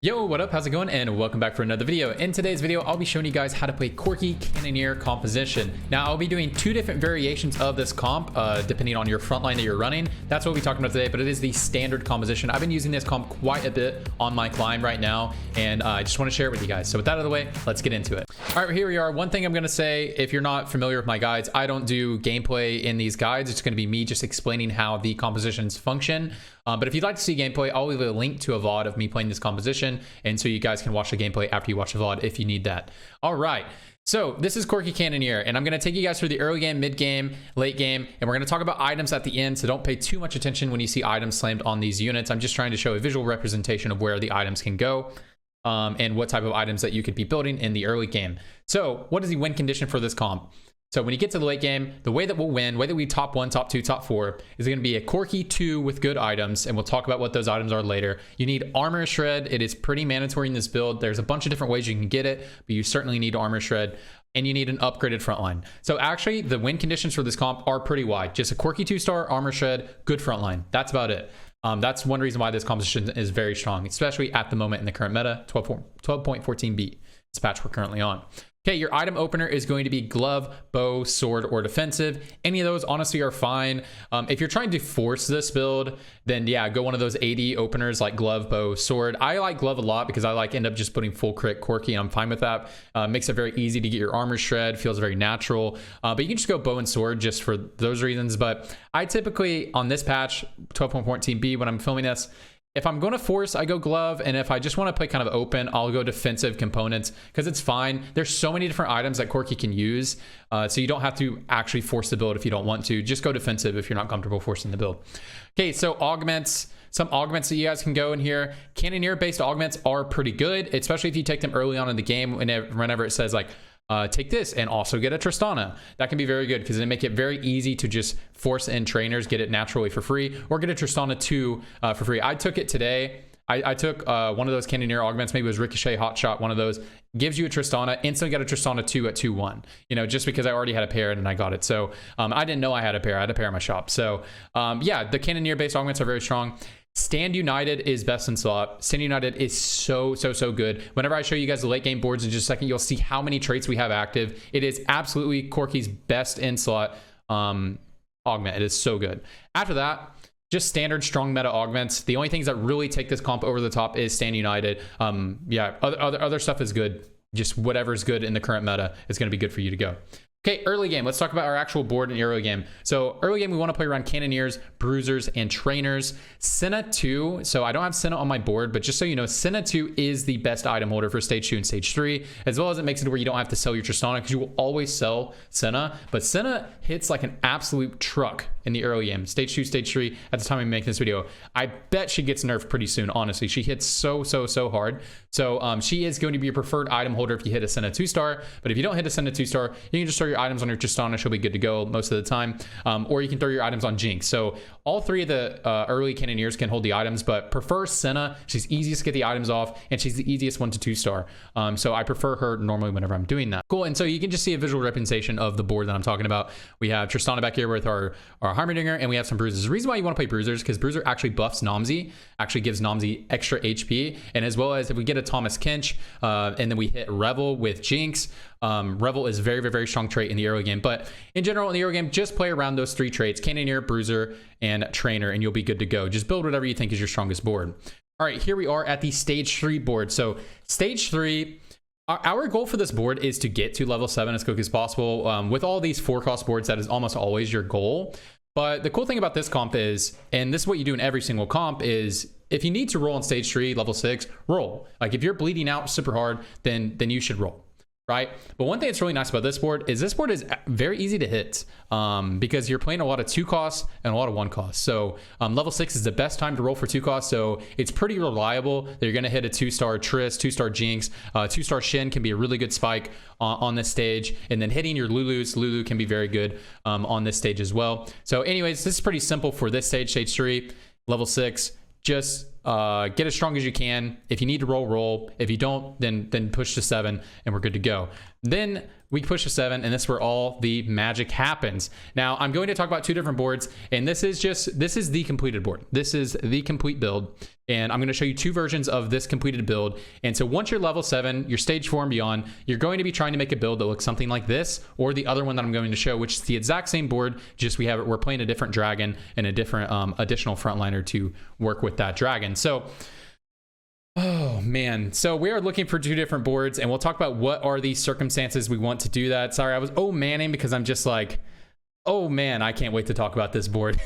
Yo, what up? How's it going? And welcome back for another video. In today's video, I'll be showing you guys how to play Corki Cannoneer composition. Now, I'll be doing two different variations of this comp, depending on your frontline that you're running. That's what we'll be talking about today, but it is the standard composition. I've been using this comp quite a bit on my climb right now, and I just want to share it with you guys. So with that out of the way, let's get into it. All right, here we are. One thing I'm going to say, if you're not familiar with my guides, I don't do gameplay in these guides. It's going to be me just explaining how the compositions function. But if you'd like to see gameplay, I'll leave a link to a VOD of me playing this composition, and so you guys can watch the gameplay after you watch the VOD if you need that. All right, so this is Corki Cannoneer, and I'm going to take you guys through the early game, mid game, late game, and we're going to talk about items at the end, so don't pay too much attention when you see items slammed on these units. I'm just trying to show a visual representation of where the items can go, and what type of items that you could be building in the early game. So what is the win condition for this comp? So when you get to the late game, the way that we'll win, the way that we top 1, top 2, top 4, is going to be a Corki 2 with good items, and we'll talk about what those items are later. You need armor shred. It is pretty mandatory in this build. There's a bunch of different ways you can get it, but you certainly need armor shred, and you need an upgraded frontline. So actually, the win conditions for this comp are pretty wide. Just a Corki 2-star, armor shred, good frontline. That's about it. That's one reason why this composition is very strong, especially at the moment in the current meta, 12.14b. This patch we're currently on. Okay, your item opener is going to be glove, bow, sword, or defensive. Any of those honestly are fine. If you're trying to force this build, then yeah, go one of those 80 openers like glove, bow, sword. I like glove a lot because I end up just putting full crit Corki, and I'm fine with that. Makes it very easy to get your armor shred, feels very natural. But you can just go bow and sword just for those reasons. But I typically, on this patch, 12.14b, when I'm filming this, if I'm going to force, I go glove, and if I just want to play kind of open, I'll go defensive components because it's fine. There's so many different items that Corki can use, so you don't have to actually force the build if you don't want to. Just go defensive if you're not comfortable forcing the build. Okay, so augments. Some augments that you guys can go in here. Cannoneer-based augments are pretty good, especially if you take them early on in the game whenever it says like, take this and also get a Tristana. That can be very good because they make it very easy to just force in trainers, get it naturally for free, or get a Tristana 2 for free. I took it today. I took one of those Cannoneer augments, maybe it was Ricochet, Hotshot, one of those. Gives you a Tristana, instantly got a Tristana 2 at 2-1, you know, just because I already had a pair and I got it. So I didn't know I had a pair. I had a pair in my shop. So yeah, the Cannoneer-based augments are very strong. Stand United is best in slot. Stand United is so good. Whenever I show you guys the late game boards in just a second, you'll see how many traits we have active. It is absolutely Corki's best in slot augment. It is so good. After that, just standard strong meta augments. The only things that really take this comp over the top is Stand United. Yeah, other stuff is good. Just whatever's good in the current meta is going to be good for you to go. Okay, early game. Let's talk about our actual board in the early game. So early game, we want to play around Cannoneers, Bruisers, and Trainers. Senna 2. So I don't have Senna on my board, but just so you know, Senna 2 is the best item holder for Stage 2 and Stage 3, as well as it makes it where you don't have to sell your Tristana because you will always sell Senna. But Senna hits like an absolute truck in the early game. Stage 2, Stage 3, at the time we make this video. I bet she gets nerfed pretty soon, honestly. She hits so hard. So she is going to be your preferred item holder if you hit a Senna 2-star. But if you don't hit a Senna 2-star, you can just throw your items on your Tristana. She'll be good to go most of the time. Or you can throw your items on Jinx. So all three of the early Cannoneers can hold the items, but prefer Senna. She's easiest to get the items off, and she's the easiest one to 2-star. So I prefer her normally whenever I'm doing that. Cool, and so you can just see a visual representation of the board that I'm talking about. We have Tristana back here with our Heimerdinger, and we have some Bruisers. The reason why you want to play Bruisers, because Bruiser actually buffs Nomsy, actually gives Nomsy extra HP, and as well as if we get a Thomas Kinch, and then we hit Revel with Jinx, Revel is very strong trait in the early game. But in general, in the early game, just play around those three traits: Cannoneer, Bruiser, and Trainer, and you'll be good to go. Just build whatever you think is your strongest board. All right, here we are at the Stage 3 board. So Stage 3, our goal for this board is to get to level 7 as quick as possible. With all these 4-cost boards, that is almost always your goal. But the cool thing about this comp is, and this is what you do in every single comp, is if you need to roll in Stage 3, level 6, roll. Like if you're bleeding out super hard, then you should roll, right? But one thing that's really nice about this board is very easy to hit because you're playing a lot of 2 costs and a lot of 1 cost. So level 6 is the best time to roll for 2 costs. So it's pretty reliable that you're going to hit a 2-star Triss, 2-star Jinx, 2-star Shin can be a really good spike on this stage. And then hitting your Lulu can be very good on this stage as well. So anyways, this is pretty simple for this stage, Stage 3, level 6. Just get as strong as you can. If you need to roll. If you don't, then push to 7 and we're good to go. Then we push to 7 and that's where all the magic happens. Now I'm going to talk about 2 different boards, and this is the completed board. This is the complete build, and I'm going to show you 2 versions of this completed build. And so once you're level 7, you're stage 4 and beyond, you're going to be trying to make a build that looks something like this, or the other one that I'm going to show, which is the exact same board, just we're playing a different dragon and a different additional frontliner to work with that dragon. So oh man, so we are looking for 2 different boards, and we'll talk about what are the circumstances we want to do that. Sorry, I was manning because I'm just like, oh man, I can't wait to talk about this board.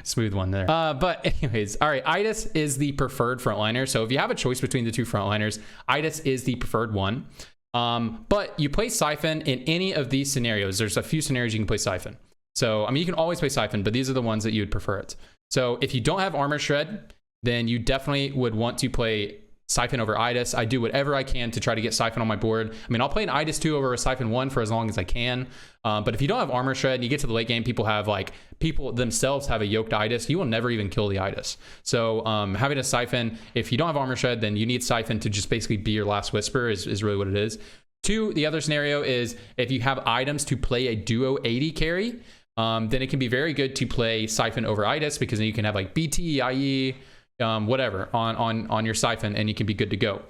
Smooth one there. But anyways, all right, Idas is the preferred frontliner. So if you have a choice between the 2 frontliners, Idas is the preferred one. But you play Syphon in any of these scenarios. There's a few scenarios you can play Syphon. So I mean, you can always play Syphon, but these are the ones that you would prefer it. So if you don't have armor shred, then you definitely would want to play Syphon over Idas. I do whatever I can to try to get Syphon on my board. I mean, I'll play an Idas 2 over a Syphon 1 for as long as I can. But if you don't have armor shred and you get to the late game, people themselves have a yoked Idas, you will never even kill the Idas. So having a Syphon, if you don't have armor shred, then you need Syphon to just basically be your last whisper is really what it is. 2, the other scenario is if you have items to play a duo 80 carry, then it can be very good to play Syphon over Idas, because then you can have like BT, IE, whatever on your Syphon, and you can be good to go.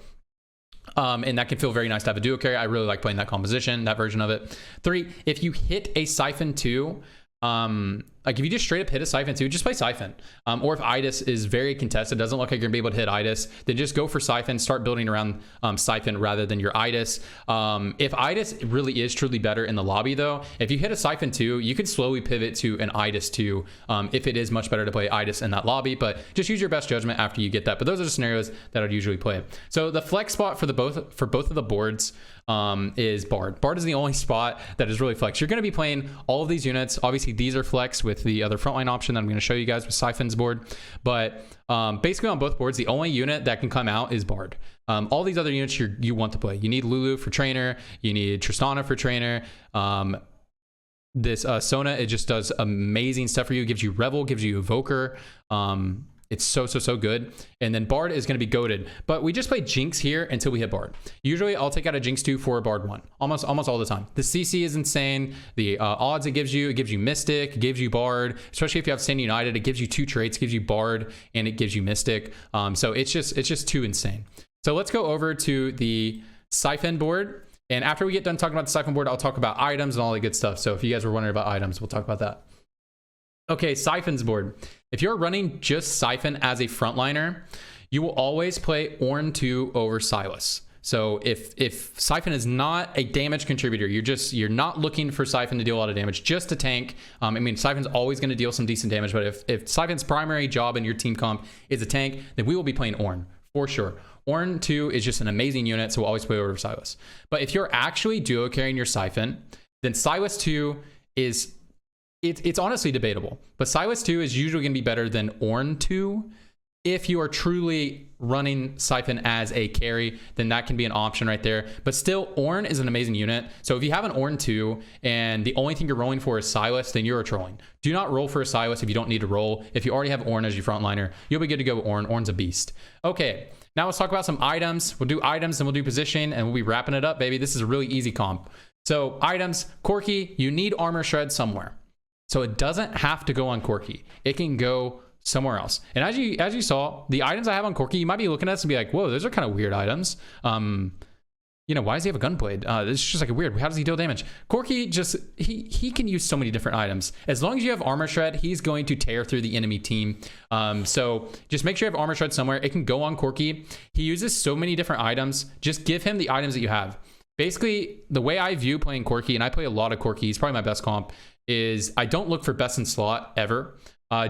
And that can feel very nice to have a duo carry. I really like playing that composition, that version of it. 3, if you hit a Syphon 2, like if you just straight up hit a Syphon 2, just play Syphon. Or if Idas is very contested, doesn't look like you're gonna be able to hit Idas, then just go for Syphon, start building around Syphon rather than your Idas. If Idas really is truly better in the lobby though, if you hit a Syphon 2, you can slowly pivot to an Idas 2 if it is much better to play Idas in that lobby, but just use your best judgment after you get that. But those are the scenarios that I'd usually play. So the flex spot for both of the boards is Bard. Bard is the only spot that is really flex. You're going to be playing all of these units. Obviously, these are flex with the other frontline option that I'm going to show you guys with Syphon's board. But basically on both boards, the only unit that can come out is Bard. All these other units you want to play. You need Lulu for trainer. You need Tristana for trainer. This Sona, it just does amazing stuff for you. It gives you Revel, gives you Evoker. It's so good. And then Bard is going to be goated. But we just play Jinx here until we hit Bard. Usually I'll take out a Jinx 2 for a Bard 1. Almost all the time. The CC is insane. The odds it gives you Mystic, it gives you Bard. Especially if you have Stand United, it gives you 2 traits. It gives you Bard and it gives you Mystic. So it's just too insane. So let's go over to the Syphon board. And after we get done talking about the Syphon board, I'll talk about items and all the good stuff. So if you guys were wondering about items, we'll talk about that. Okay, Syphon's board. If you're running just Syphon as a frontliner, you will always play Ornn 2 over Sylas. So if Syphon is not a damage contributor, you're not looking for Syphon to deal a lot of damage, just a tank. I mean, Syphon's always going to deal some decent damage, but if Syphon's primary job in your team comp is a tank, then we will be playing Ornn for sure. Ornn 2 is just an amazing unit, so we'll always play over Sylas. But if you're actually duo carrying your Syphon, then Sylas 2 is... It's honestly debatable, but Sylas 2 is usually going to be better than Ornn 2. If you are truly running Syphon as a carry, then that can be an option right there. But still, Ornn is an amazing unit. So if you have an Ornn 2 and the only thing you're rolling for is Sylas, then you're trolling. Do not roll for a Sylas if you don't need to roll. If you already have Ornn as your frontliner, you'll be good to go with Ornn. Ornn's a beast. Okay, now let's talk about some items. We'll do items and we'll do position and we'll be wrapping it up, baby. This is a really easy comp. So items, Corki, you need armor shred somewhere. So it doesn't have to go on Corki. It can go somewhere else. And as you saw, the items I have on Corki, you might be looking at this and be like, whoa, those are kind of weird items. You know, why does he have a gunblade? It's just like a weird, how does he deal damage? Corki just, he can use so many different items. As long as you have armor shred, he's going to tear through the enemy team. So just make sure you have armor shred somewhere. It can go on Corki. He uses so many different items. Just give him the items that you have. Basically, the way I view playing Corki, and I play a lot of Corki, he's probably my best comp, is I don't look for best in slot ever.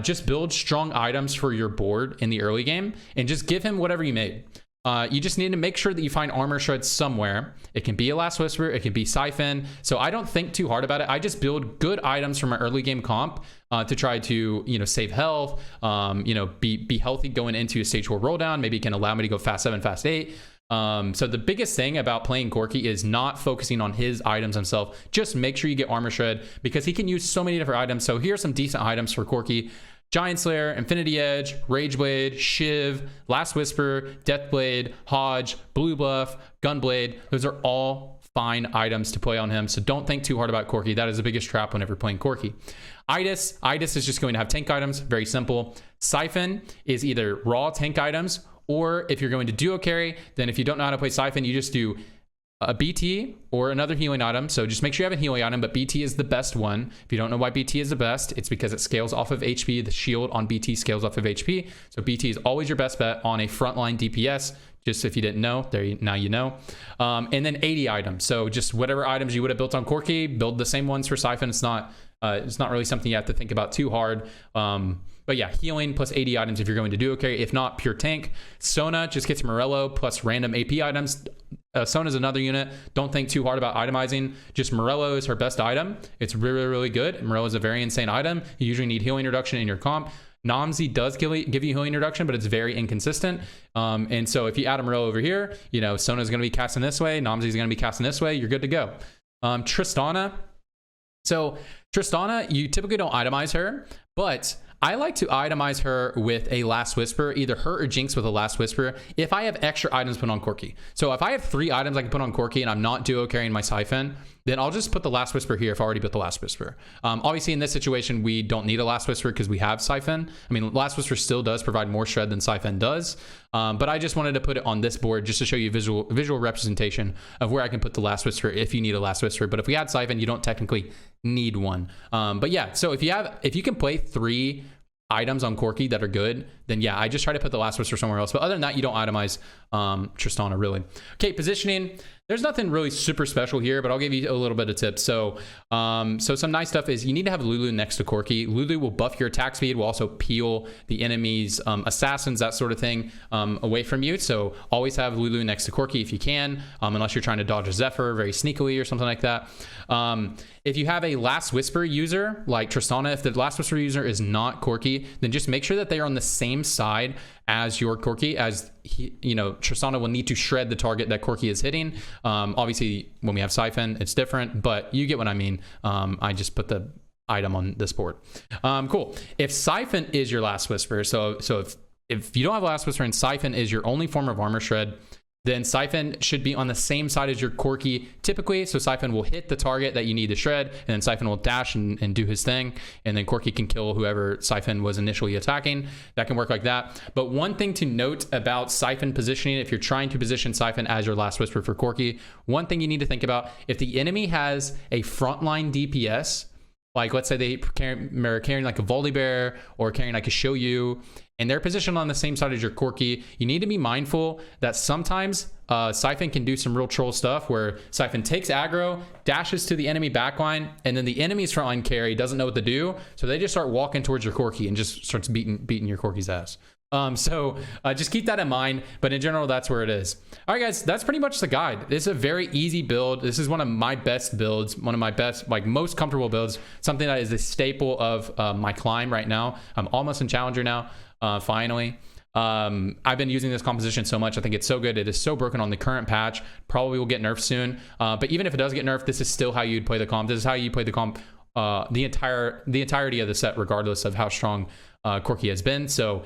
Just build strong items for your board in the early game and just give him whatever you made. You just need to make sure that you find armor shred somewhere. It can be a Last Whisper, it can be Syphon. So I don't think too hard about it. I just build good items for my early game comp to try to, you know, save health, you know, be healthy going into a stage 4 roll down. Maybe it can allow me to go fast 7, fast 8. So the biggest thing about playing Corki is not focusing on his items himself. Just make sure you get armor shred because he can use so many different items. So here are some decent items for Corki. Giant Slayer, Infinity Edge, Rage Blade, Shiv, Last Whisper, Death Blade, Hodge, Blue Buff, Gunblade. Those are all fine items to play on him. So don't think too hard about Corki. That is the biggest trap whenever playing Corki. Idas is just going to have tank items. Very simple. Syphon is either raw tank items, or if you're going to duo carry, then if you don't know how to play Syphon, you just do a BT or another healing item. So just make sure you have a healing item, but BT is the best one. If you don't know why BT is the best, it's because it scales off of HP. The shield on BT scales off of HP. So BT is always your best bet on a frontline DPS. Just if you didn't know, now you know. And then 80 items. So just whatever items you would have built on Corki, build the same ones for Syphon. It's not really something you have to think about too hard. But yeah, healing plus 80 items if you're going to duo carry. If not, pure tank. Sona just gets Morello plus random AP items. Sona's another unit. Don't think too hard about itemizing. Just Morello is her best item. It's really, really good. Morello is a very insane item. You usually need healing reduction in your comp. Namzi does give you healing reduction, but it's very inconsistent. And so if you add a Morello over here, you know, Sona's going to be casting this way. Namzi is going to be casting this way. You're good to go. Tristana. So Tristana, you typically don't itemize her, but I like to itemize her with a Last Whisper, either her or Jinx with a Last Whisper, if I have extra items put on Corki. So if I have 3 items I can put on Corki and I'm not duo carrying my Syphon, then I'll just put the Last Whisper here if I already put the Last Whisper. Obviously in this situation, we don't need a Last Whisper because we have Syphon. I mean, Last Whisper still does provide more shred than Syphon does. But I just wanted to put it on this board just to show you visual representation of where I can put the Last Whisper if you need a Last Whisper. But if we had Syphon, you don't technically need one. But yeah, so if you can play 3 items on Corki that are good, then yeah, I just try to put the Last Whisper somewhere else. But other than that, you don't itemize Tristana really. Okay, positioning. There's nothing really super special here, but I'll give you a little bit of tips. So some nice stuff is you need to have Lulu next to Corki. Lulu will buff your attack speed, will also peel the enemy's assassins, that sort of thing, away from you. So always have Lulu next to Corki if you can, unless you're trying to dodge a Zephyr very sneakily or something like that. If you have a Last Whisper user like Tristana, if the Last Whisper user is not Corki, then just make sure that they are on the same side as your Corki, as you know, Tristana will need to shred the target that Corki is hitting. Obviously, when we have Syphon, it's different, but you get what I mean. I just put the item on this board. Cool. If Syphon is your Last Whisper, so if you don't have Last Whisper and Syphon is your only form of armor shred, then Syphon should be on the same side as your Corki typically. So Syphon will hit the target that you need to shred, and then Syphon will dash and do his thing, and then Corki can kill whoever Syphon was initially attacking. That can work like that. But one thing to note about Syphon positioning, if you're trying to position Syphon as your Last Whisper for Corki, one thing you need to think about, if the enemy has a frontline DPS, like let's say they are carrying like a Volibear or carrying like a Shoyu, and they're positioned on the same side as your Corki, you need to be mindful that sometimes Syphon can do some real troll stuff where Syphon takes aggro, dashes to the enemy backline, and then the enemy's frontline carry doesn't know what to do, so they just start walking towards your Corki and just starts beating your Corki's ass. So just keep that in mind, but in general, that's where it is. All right, guys, that's pretty much the guide. This is a very easy build. This is one of my best builds, one of my best, like most comfortable builds, something that is a staple of my climb right now. I'm almost in Challenger now, finally. I've been using this composition so much. I think it's so good. It is so broken on the current patch. Probably will get nerfed soon. But even if it does get nerfed, this is still how you'd play the comp. This is how you play the comp the entirety of the set, regardless of how strong Corki has been. So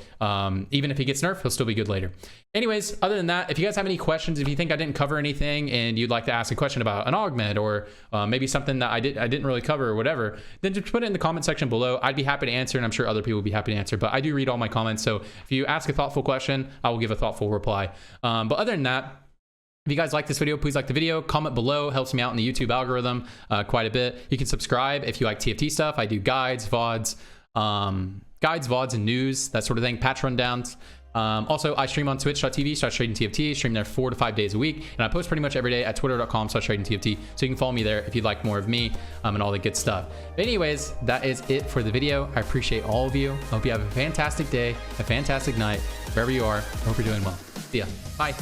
even if he gets nerfed, he'll still be good later. Anyways, other than that, if you guys have any questions, if you think I didn't cover anything and you'd like to ask a question about an augment or maybe something that I didn't really cover or whatever, then just put it in the comment section below. I'd be happy to answer, and I'm sure other people would be happy to answer, but I do read all my comments. So if you ask a thoughtful question, I will give a thoughtful reply. But other than that, if you guys like this video, please like the video, comment below, helps me out in the YouTube algorithm quite a bit. You can subscribe if you like TFT stuff. I do guides, VODs, and news, that sort of thing, patch rundowns. Also, I stream on twitch.tv/tradingTFT, stream there 4 to 5 days a week, and I post pretty much every day at twitter.com/tradingTFT, so you can follow me there if you'd like more of me and all the good stuff. But anyways, that is it for the video. I appreciate all of you. I hope you have a fantastic day, a fantastic night, wherever you are. I hope you're doing well. See ya. Bye.